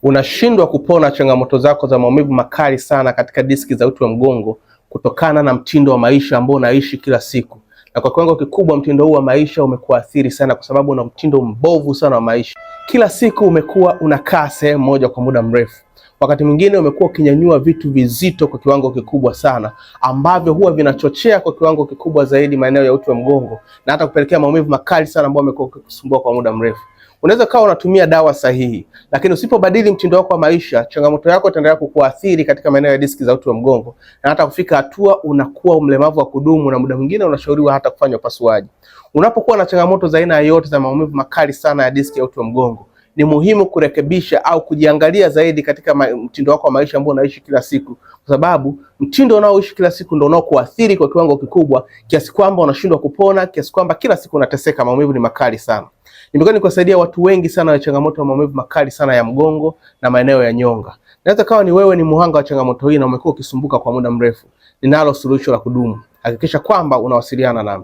Unashindwa kupona changamoto zako za maumivu makali sana katika diski za uti wa mgongo kutokana na mtindo wa maisha ambao unaishi kila siku. Na kwa kiwango kikubwa mtindo huu wa maisha umekuathiri sana kwa sababu una mtindo mbovu sana wa maisha. Kila siku umekuwa unakaa sehemu moja kwa muda mrefu. Wakati mwingine umekuwa ukinyanyua vitu vizito kwa kiwango kikubwa sana ambavyo huwa vinachochea kwa kiwango kikubwa zaidi maeneo ya uti wa mgongo na hata kupelekea maumivu makali sana ambayo yamekuwa yakikusumbua kwa muda mrefu. Unaweza kawa unatumia dawa sahihi, lakini usipobadili mtindo wako wa maisha, changamoto yako itaendelea kukuathiri katika maeneo ya diski za uti wa mgongo na hata kufika hatua unakuwa mlemavu wa kudumu na muda mwingine unashauriwa hata kufanya upasuaji. Unapokuwa na changamoto za aina yoyote za maumivu makali sana ya diski ya uti wa mgongo, ni muhimu kurekebisha au kujiangalia zaidi katika mtindo wako wa maisha ambao unaishi kila siku, kwa sababu mtindo unaoishi kila siku ndio unaokuathiri kwa kiwango kikubwa kiasi kwamba unashindwa kupona, kiasi kwamba kila siku unateseka, maumivu ni makali sana. Nimekuwa nikusaidia watu wengi sana wa changamoto ya maumivu makali sana ya mgongo na maeneo ya nyonga. Naweza kawa ni wewe ni muhanga wa changamoto hii na umekuwa ukisumbuka kwa muda mrefu. Ninalo suluhisho la kudumu. Hakikisha kwamba unawasiliana nami.